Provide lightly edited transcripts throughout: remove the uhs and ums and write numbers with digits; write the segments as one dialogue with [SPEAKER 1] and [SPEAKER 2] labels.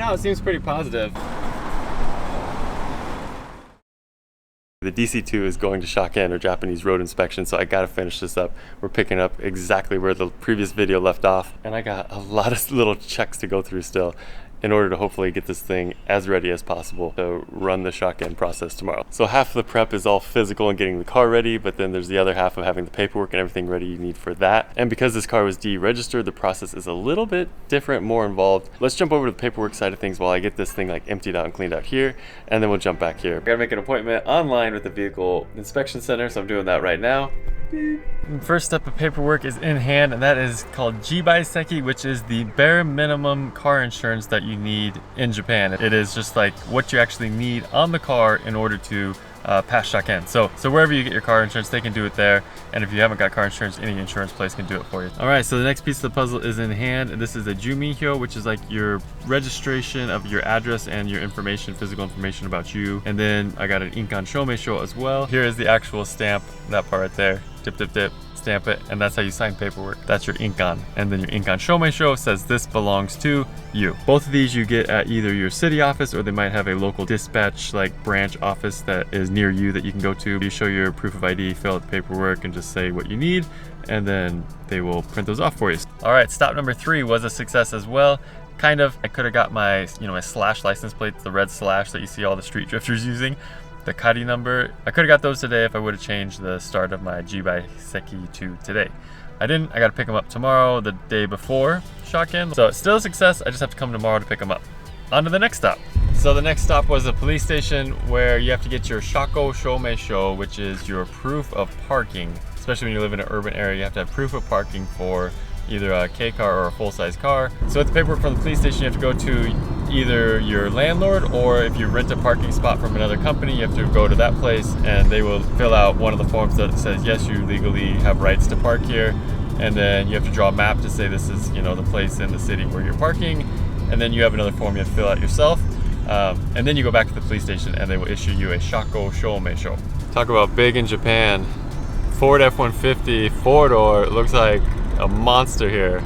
[SPEAKER 1] now it seems pretty positive. The DC2 is going to Shock-in, or Japanese road inspection, so I gotta finish this up. We're picking up exactly where the previous video left off, and I got a lot of little checks to go through still in order to hopefully get this thing as ready as possible to run the Shock-in process tomorrow. So half of the prep is all physical and getting the car ready, but then there's the other half of having the paperwork and everything ready you need for that. And because this car was deregistered, the process is a little bit different, more involved. Let's jump over to the paperwork side of things while I get this thing like emptied out and cleaned out here, and then we'll jump back here. I gotta make an appointment online with the vehicle inspection center, so I'm doing that right now. First step of paperwork is in hand, and that is called JCI, which is the bare minimum car insurance that you need in Japan. It is just like what you actually need on the car in order to pass Shock-in. So wherever you get your car insurance, they can do it there. And if you haven't got car insurance, any insurance place can do it for you. All right, so the next piece of the puzzle is in hand. And this is a Jumihyo, which is like your registration of your address and your information, physical information about you. And then I got an Inkan Shomeisho as well. Here is the actual stamp, that part right there. Dip, dip, dip. Stamp it, and that's how you sign paperwork. That's your Inkan. And then your Inkan Shomeisho says this belongs to you. Both of these you get at either your city office, or they might have a local dispatch like branch office that is near you that you can go to. You show your proof of ID, fill out the paperwork, and just say what you need, and then they will print those off for you. All right, stop number 3 was a success as well. Kind of. I could have got my, my slash license plates, the red slash that you see all the street drifters using. The Kari number, I could have got those today if I would have changed the start of my JCI to today. I didn't. I got to pick them up tomorrow, the day before Shock-in. So it's still a success. I just have to come tomorrow to pick them up. On to the next stop. So the next stop was a police station where you have to get your Shako Shomeisho, which is your proof of parking. Especially when you live in an urban area, you have to have proof of parking for either a K car or a full-size car. So with the paperwork from the police station, you have to go to either your landlord, or if you rent a parking spot from another company, you have to go to that place and they will fill out one of the forms that says, yes, you legally have rights to park here. And then you have to draw a map to say this is, the place in the city where you're parking. And then you have another form you have to fill out yourself. And then you go back to the police station and they will issue you a Shako Shomeisho. Talk about big in Japan. Ford F-150 four-door, it looks like a monster here.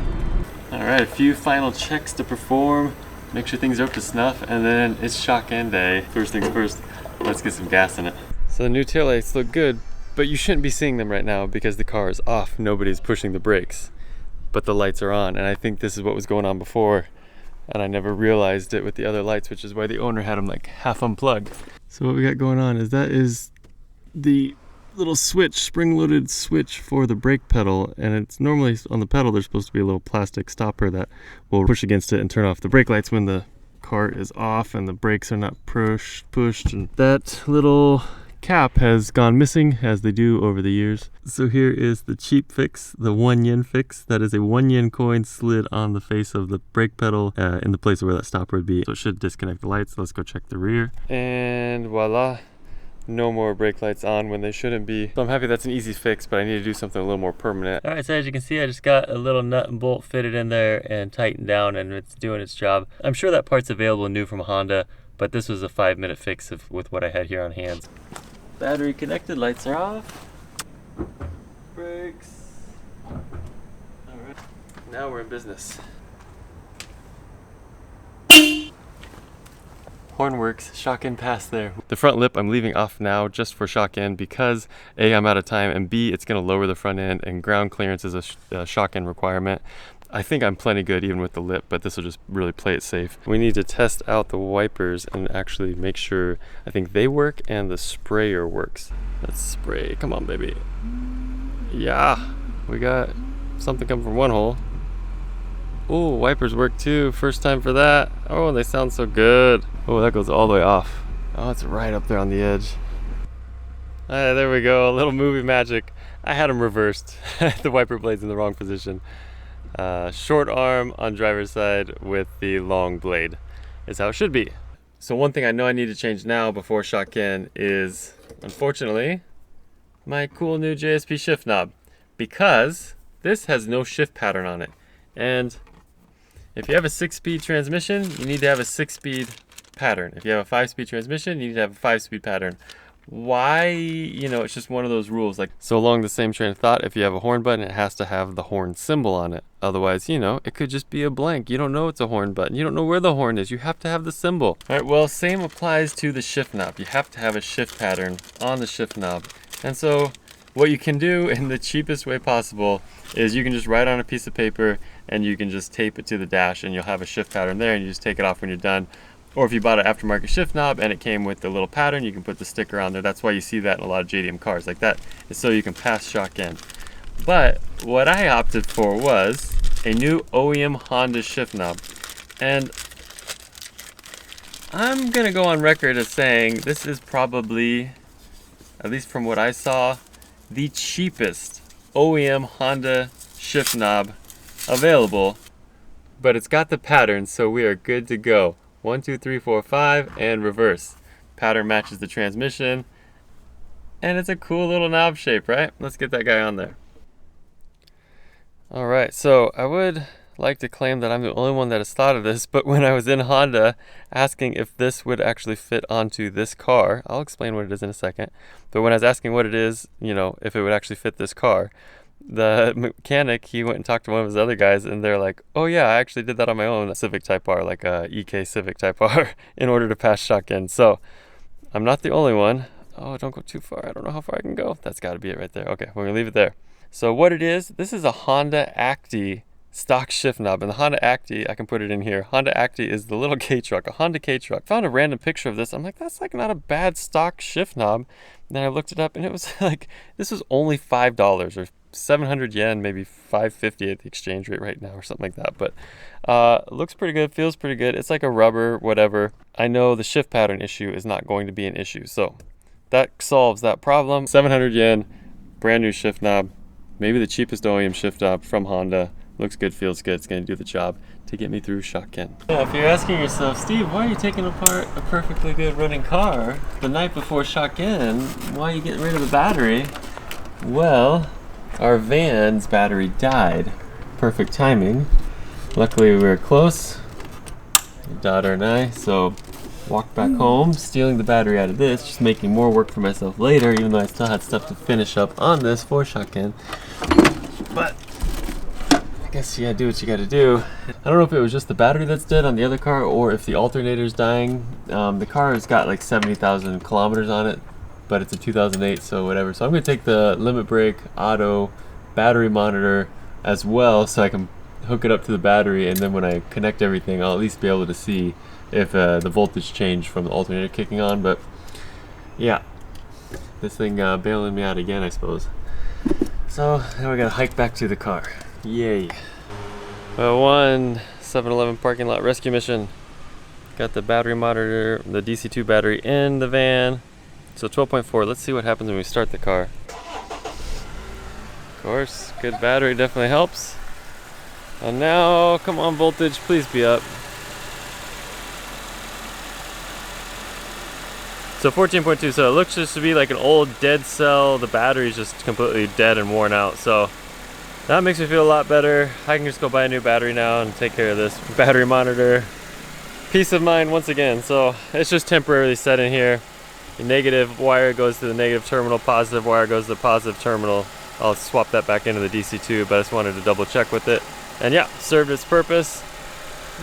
[SPEAKER 1] All right, a few final checks to perform, make sure things are up to snuff, and then it's Shock-in day. First things first, let's get some gas in it. So the new taillights look good, but you shouldn't be seeing them right now because the car is off. Nobody's pushing the brakes, but the lights are on, and I think this is what was going on before, and I never realized it with the other lights, which is why the owner had them like half unplugged. So what we got going on is that is the little switch, spring-loaded switch for the brake pedal, and it's normally on the pedal there's supposed to be a little plastic stopper that will push against it and turn off the brake lights when the car is off and the brakes are not pushed, and that little cap has gone missing, as they do over the years. So here is the cheap fix, the 1 yen fix. That is a 1 yen coin slid on the face of the brake pedal in the place where that stopper would be. So it should disconnect the lights. Let's go check the rear, and voila. No more brake lights on when they shouldn't be. So I'm happy that's an easy fix, but I need to do something a little more permanent. All right, so as you can see, I just got a little nut and bolt fitted in there and tightened down, and it's doing its job. I'm sure that part's available new from Honda, but this was a 5-minute fix with what I had here on hand. Battery connected, lights are off. Brakes. All right, now we're in business. Horn works, Shock-in pass there. The front lip I'm leaving off now just for Shock-in because A, I'm out of time, and B, it's gonna lower the front end, and ground clearance is a Shock-in requirement. I think I'm plenty good even with the lip, but this will just really play it safe. We need to test out the wipers and actually make sure, I think they work and the sprayer works. Let's spray, come on baby. Yeah, we got something coming from one hole. Oh, wipers work too, first time for that. Oh, they sound so good. Oh, that goes all the way off. Oh, it's right up there on the edge. There we go, a little movie magic. I had them reversed. The wiper blade's in the wrong position. Short arm on driver's side with the long blade is how it should be. So one thing I know I need to change now before Shock-in is, unfortunately, my cool new JSP shift knob, because this has no shift pattern on it. And if you have a 6-speed transmission, you need to have a 6-speed pattern. If you have a 5-speed transmission, you need to have a 5-speed pattern. why, you know, it's just one of those rules. Like, so along the same train of thought, if you have a horn button, it has to have the horn symbol on it. Otherwise, you know, it could just be a blank. You don't know it's a horn button. You don't know where the horn is. You have to have the symbol. All right, well, same applies to the shift knob. You have to have a shift pattern on the shift knob. And so what you can do in the cheapest way possible is you can just write on a piece of paper and you can just tape it to the dash and you'll have a shift pattern there, and you just take it off when you're done. Or if you bought an aftermarket shift knob and it came with the little pattern, you can put the sticker on there. That's why you see that in a lot of JDM cars like that. It's so you can pass shock in. But what I opted for was a new OEM Honda shift knob. And I'm gonna go on record as saying this is probably, at least from what I saw, the cheapest OEM Honda shift knob available. But it's got the pattern, so we are good to go. 1, 2, 3, 4, 5, and reverse. Pattern matches the transmission, and it's a cool little knob shape, right? Let's get that guy on there. All right, so I would like to claim that I'm the only one that has thought of this, but when I was in Honda asking if this would actually fit onto this car, I'll explain what it is in a second, but when I was asking what it is, you know, if it would actually fit this car, the mechanic, he went and talked to one of his other guys, and they're like, oh yeah, I actually did that on my own Civic Type R, like a EK Civic Type R, in order to pass shock in. So I'm not the only one. Oh, don't go too far. I don't know how far I can go. That's got to be it right there. Okay, we're gonna leave it there. So what it is, this is a Honda Acti stock shift knob, and the Honda Acti, I can put it in here. Honda Acti is the little K-Truck, a Honda K-Truck. Found a random picture of this. I'm like, that's like not a bad stock shift knob. And then I looked it up, and it was like, this was only $5 or 700 yen, maybe 550 at the exchange rate right now or something like that. But looks pretty good, feels pretty good. It's like a rubber, whatever. I know the shift pattern issue is not going to be an issue, so that solves that problem. 700 yen, brand new shift knob, maybe the cheapest OEM shift knob from Honda. Looks good, feels good. It's going to do the job to get me through shock in. Yeah, if you're asking yourself, Steve, why are you taking apart a perfectly good running car the night before shock in? Why are you getting rid of the battery? Well, our van's battery died. Perfect timing. Luckily we were close, my daughter and I, so walked back home, stealing the battery out of this, just making more work for myself later, even though I still had stuff to finish up on this for shock in. But I guess you gotta do what you gotta do. I don't know if it was just the battery that's dead on the other car or if the alternator's dying. The car has got like 70,000 kilometers on it, but it's a 2008, so whatever. So I'm gonna take the limit brake, auto, battery monitor as well, so I can hook it up to the battery, and then when I connect everything, I'll at least be able to see if the voltage changed from the alternator kicking on. But yeah, this thing bailing me out again, I suppose. So now we gotta hike back to the car. Yay. Well, one 7-Eleven parking lot rescue mission. Got the battery monitor, the DC2 battery in the van. So 12.4, let's see what happens when we start the car. Of course, good battery definitely helps. And now, come on voltage, please be up. So 14.2, so it looks just to be like an old dead cell. The battery's just completely dead and worn out. So that makes me feel a lot better. I can just go buy a new battery now and take care of this battery monitor. Peace of mind once again. So it's just temporarily set in here. The negative wire goes to the negative terminal, positive wire goes to the positive terminal. I'll swap that back into the DC2, but I just wanted to double check with it. And yeah, served its purpose.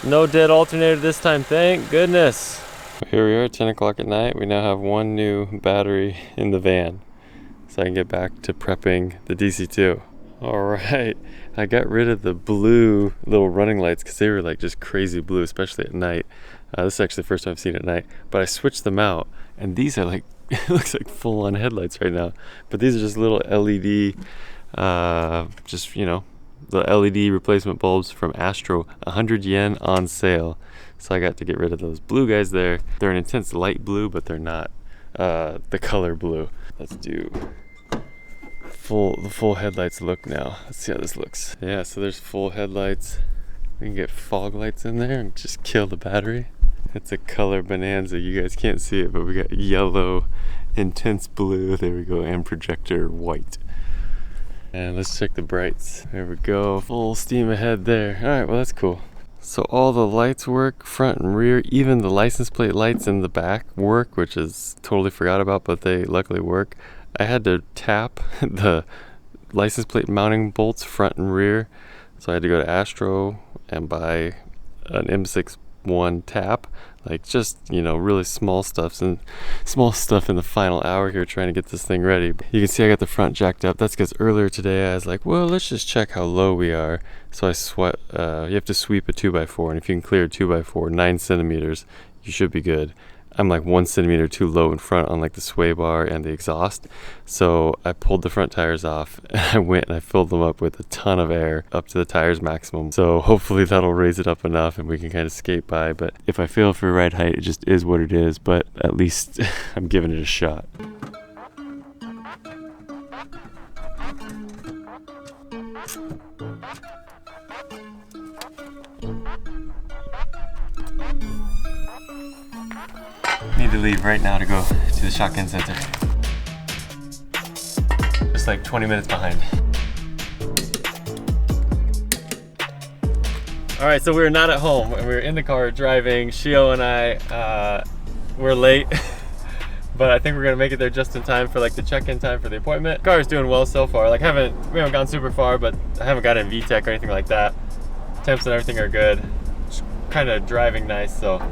[SPEAKER 1] No dead alternator this time, thank goodness. Here we are, 10 o'clock at night. We now have one new battery in the van, so I can get back to prepping the DC2. All right, I got rid of the blue little running lights because they were like just crazy blue, especially at night. This is actually the first time I've seen it at night, but I switched them out, and these are like, it looks like full-on headlights right now, but these are just little LED, just, you know, the LED replacement bulbs from Astro, 100 yen on sale. So I got to get rid of those blue guys there. They're an intense light blue, but they're not the color blue. Let's do the full headlights look now. Let's see how this looks. Yeah, so there's full headlights. We can get fog lights in there and just kill the battery. It's a color bonanza. You guys can't see it, but we got yellow, intense blue, there we go, and projector white. And let's check the brights. There we go, full steam ahead there. All right, well that's cool. So all the lights work, front and rear, even the license plate lights in the back work, which is totally forgot about, but they luckily work. I had to tap the license plate mounting bolts front and rear, so I had to go to Astro and buy an M61 tap, like just, you know, really small stuff in the final hour here trying to get this thing ready. You can see I got the front jacked up. That's because earlier today I was like, well, let's just check how low we are. So I you have to sweep a 2x4, and if you can clear a 2x4 9 centimeters, you should be good. I'm like 1 centimeter too low in front on like the sway bar and the exhaust. So I pulled the front tires off and I went and I filled them up with a ton of air up to the tires maximum. So hopefully that'll raise it up enough and we can kind of skate by. But if I fail for ride height, it just is what it is. But at least I'm giving it a shot. Need to leave right now to go to the shotgun center. Just like 20 minutes behind. All right, so we're not at home and we're in the car driving. Shio and I, we're late, but I think we're gonna make it there just in time for like the check-in time for the appointment. The car is doing well so far. Like we haven't gone super far, but I haven't got in VTEC or anything like that. Temps and everything are good. Just kind of driving nice, so.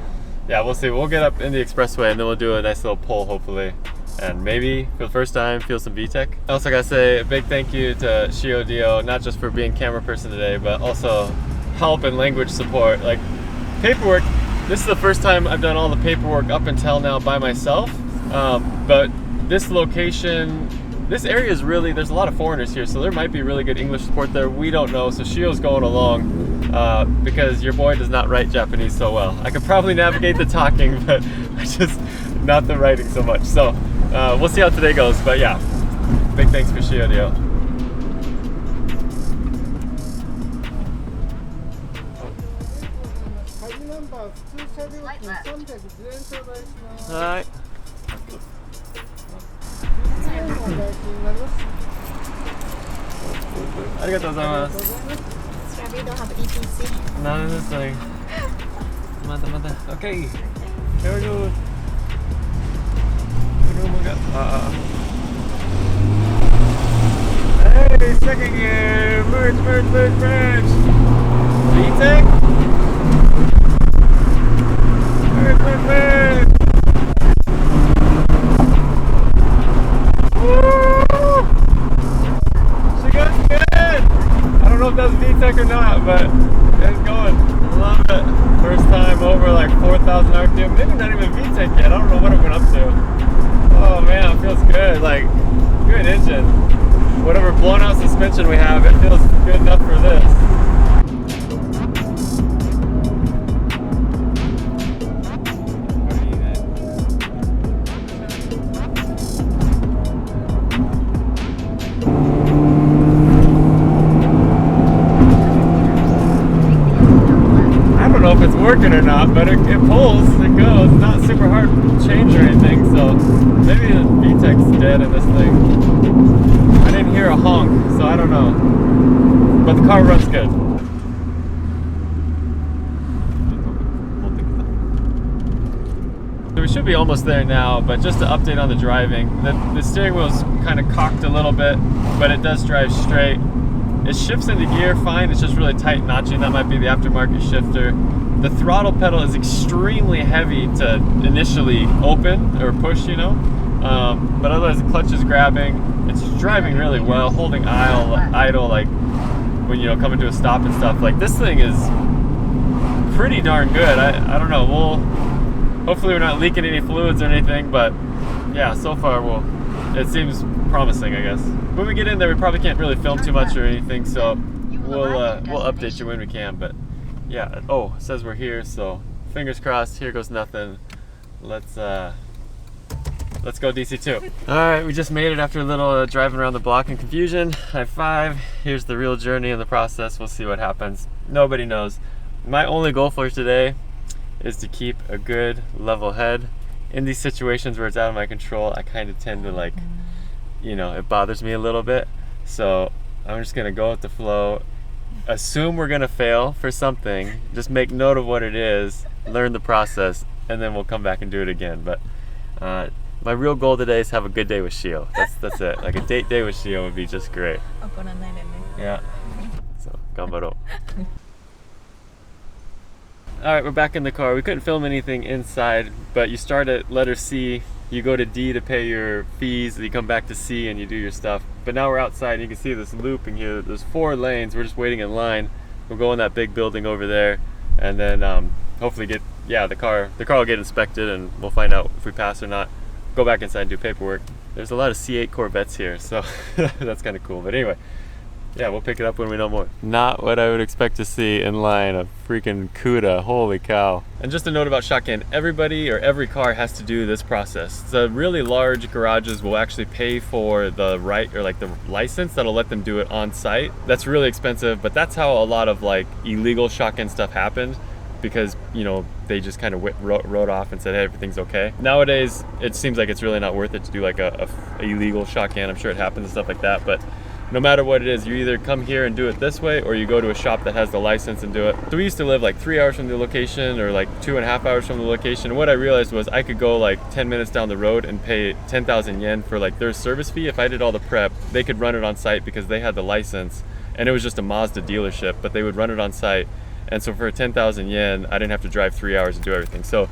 [SPEAKER 1] Yeah, we'll see. We'll get up in the expressway and then we'll do a nice little pull, hopefully. And maybe, for the first time, feel some VTEC. I also gotta say a big thank you to Shio Dio, not just for being camera person today, but also help and language support. Like, paperwork, this is the first time I've done all the paperwork up until now by myself. But this location, this area is really, there's a lot of foreigners here, so there might be really good English support there. We don't know, so Shio's going along. Because your boy does not write Japanese so well. I could probably navigate the talking, but I just not the writing so much. So we'll see how today goes. But yeah, big thanks for Shio Dio. Hi. Arigatou gozaimasu.
[SPEAKER 2] We don't have ETC.
[SPEAKER 1] None of this thing. Mata. Okay. Here we go. Hey, second gear. Merge. VTEC. Merge. Woo! She got good. I don't know if that's VTEC or not, but it's going. Love it. First time over like 4,000 RPM. Maybe not even VTEC yet. I don't know what it went up to. Oh man, it feels good. Like, good engine. Whatever blown out suspension we have, it feels good enough for this. If it's working or not, but it pulls, it goes. It's not super hard to change or anything, so maybe the VTEC's dead in this thing. I didn't hear a honk, so I don't know. But the car runs good. So we should be almost there now, but just to update on the driving, the steering wheel's kind of cocked a little bit, but it does drive straight. It shifts into gear fine, it's just really tight notching. That might be the aftermarket shifter. The throttle pedal is extremely heavy to initially open or push, you know. But otherwise the clutch is grabbing. It's driving really well, holding idle like when, you know, coming to a stop and stuff. Like, this thing is pretty darn good. I don't know, hopefully we're not leaking any fluids or anything, but yeah, so far it seems promising, I guess. When we get in there, we probably can't really film too much or anything, so we'll update you when we can. But yeah, oh, it says we're here, so fingers crossed. Here goes nothing. Let's go DC2. All right, we just made it after a little driving around the block and confusion. High five. Here's the real journey and the process. We'll see what happens. Nobody knows. My only goal for today is to keep a good level head. In these situations where it's out of my control, I kind of tend to, like, you know, it bothers me a little bit. So I'm just gonna go with the flow assume we're gonna fail for something, just make note of what it is, learn the process, and then we'll come back and do it again. But my real goal today is have a good day with Shio. That's it. Like a date day with Shio would be just great. Yeah. So, ganbaro. Alright, we're back in the car. We couldn't film anything inside, but you start at letter C, you go to D to pay your fees, you come back to C and you do your stuff. But now we're outside and you can see this looping here. There's 4 lanes, we're just waiting in line. We'll go in that big building over there and then hopefully get, the car will get inspected and we'll find out if we pass or not. Go back inside and do paperwork. There's a lot of C8 Corvettes here, so that's kind of cool. But anyway, yeah, we'll pick it up when we know more. Not what I would expect to see in line, a freaking CUDA, holy cow. And just a note about Shotgun, everybody or every car has to do this process. The really large garages will actually pay for the the license that'll let them do it on site. That's really expensive, but that's how a lot of like illegal Shotgun stuff happened, because they just kind of wrote off and said, hey, everything's okay. Nowadays, it seems like it's really not worth it to do like a illegal Shotgun. I'm sure it happens and stuff like that, but no matter what it is, you either come here and do it this way, or you go to a shop that has the license and do it. So we used to live like 3 hours from the location, or like 2.5 hours from the location. And what I realized was I could go like 10 minutes down the road and pay 10,000 yen for like their service fee. If I did all the prep, they could run it on site because they had the license, and it was just a Mazda dealership, but they would run it on site. And so for 10,000 yen, I didn't have to drive 3 hours and do everything. So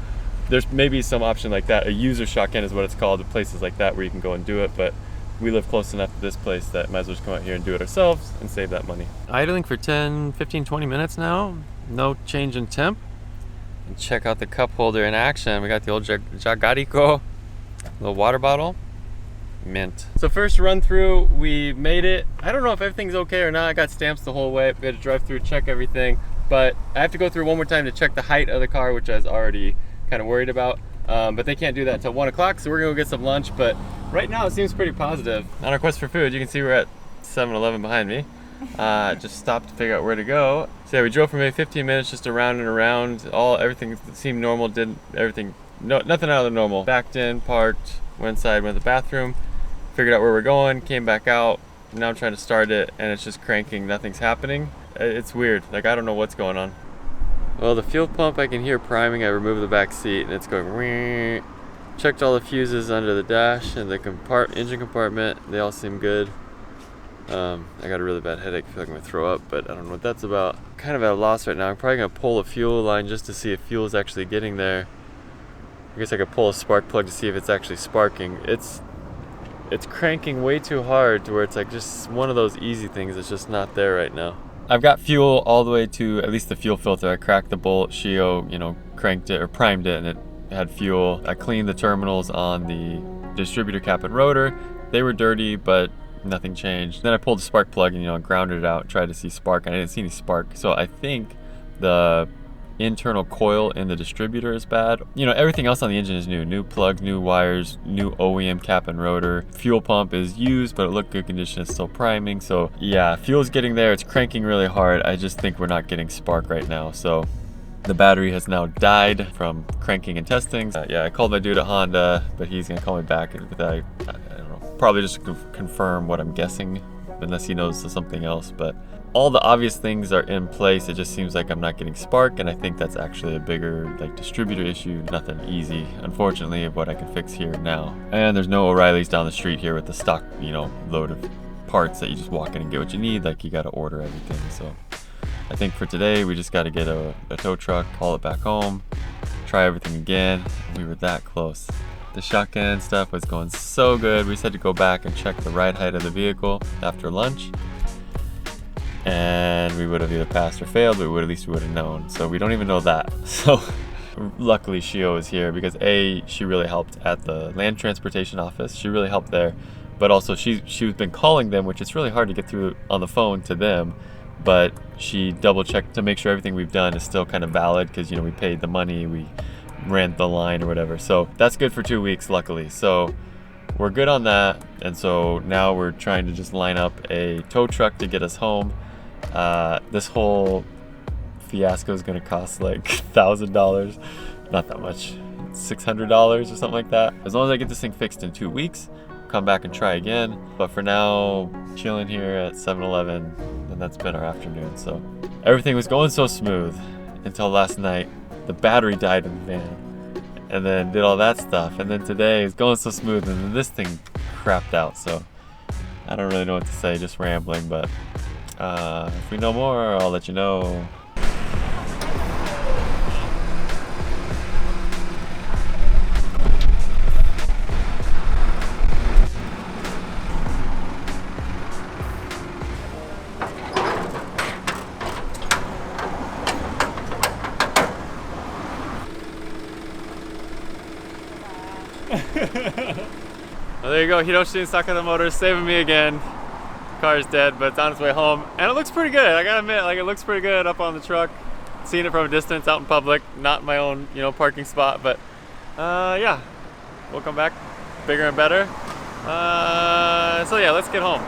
[SPEAKER 1] there's maybe some option like that. A user Shotgun is what it's called, places like that where you can go and do it. But we live close enough to this place that might as well just come out here and do it ourselves and save that money. Idling for 10, 15, 20 minutes now. No change in temp. And check out the cup holder in action. We got the old Jagariko little water bottle. Mint. So first run through, we made it. I don't know if everything's okay or not. I got stamps the whole way. We had to drive through, check everything. But I have to go through one more time to check the height of the car, which I was already kind of worried about. But they can't do that until 1 o'clock, so we're gonna go get some lunch. But right now it seems pretty positive. On our quest for food, you can see we're at 7-Eleven behind me. Just stopped to figure out where to go. So yeah, we drove for maybe 15 minutes just around and around. Everything seemed normal, nothing out of the normal. Backed in, parked, went inside, went to the bathroom, figured out where we're going, came back out. Now I'm trying to start it and it's just cranking, nothing's happening. It's weird, like I don't know what's going on. Well, the fuel pump I can hear priming. I removed the back seat and it's going wee. Checked all the fuses under the dash and the engine compartment. They all seem good. I got a really bad headache. I feel like I'm gonna throw up, but I don't know what that's about. Kind of at a loss right now. I'm probably gonna pull a fuel line just to see if fuel is actually getting there. I guess I could pull a spark plug to see if it's actually sparking. It's cranking way too hard to where it's like just one of those easy things that's just not there right now. I've got fuel all the way to at least the fuel filter. I cracked the bolt, Shio, cranked it or primed it, and it had fuel. I cleaned the terminals on the distributor cap and rotor. They were dirty, but nothing changed. Then I pulled the spark plug and grounded it out and tried to see spark, and I didn't see any spark. So I think the internal coil in the distributor is bad. Everything else on the engine is new. New plugs, new wires, new OEM cap and rotor. Fuel pump is used, but it looked good condition. It's still priming. So yeah, fuel's getting there. It's cranking really hard. I just think we're not getting spark right now. So the battery has now died from cranking and testing. Yeah, I called my dude at Honda, but he's gonna call me back with I don't know, probably just to confirm what I'm guessing, unless he knows something else. But all the obvious things are in place. It just seems like I'm not getting spark, and I think that's actually a bigger distributor issue. Nothing easy, unfortunately, of what I can fix here now. And there's no O'Reilly's down the street here with the stock, load of parts that you just walk in and get what you need. Like, you got to order everything. So I think for today, we just got to get a tow truck, haul it back home, try everything again. We were that close. The shotgun stuff was going so good. We just had to go back and check the ride height of the vehicle after lunch. And we would have either passed or failed, but at least we would have known. So we don't even know that. So luckily Shio is here because she really helped at the land transportation office. She really helped there, but also she's been calling them, which it's really hard to get through on the phone to them. But she double checked to make sure everything we've done is still kind of valid because we paid the money, we ran the line or whatever. So that's good for 2 weeks, luckily. So we're good on that. And so now we're trying to just line up a tow truck to get us home. This whole fiasco is going to cost like $1,000, not that much, $600 or something like that. As long as I get this thing fixed in 2 weeks, come back and try again. But for now, chilling here at 7-Eleven, and that's been our afternoon. So everything was going so smooth until last night. The battery died in the van, and then did all that stuff, and then today is going so smooth, and then this thing crapped out. So I don't really know what to say, just rambling, but if we know more, I'll let you know. Well, there you go, Hiroshi and Sakata Motors saving me again. Car is dead, but it's on its way home, and it looks pretty good. I gotta admit, like, it looks pretty good up on the truck. Seeing it from a distance, out in public, not my own, you know, parking spot. But yeah, we'll come back bigger and better. So yeah, let's get home.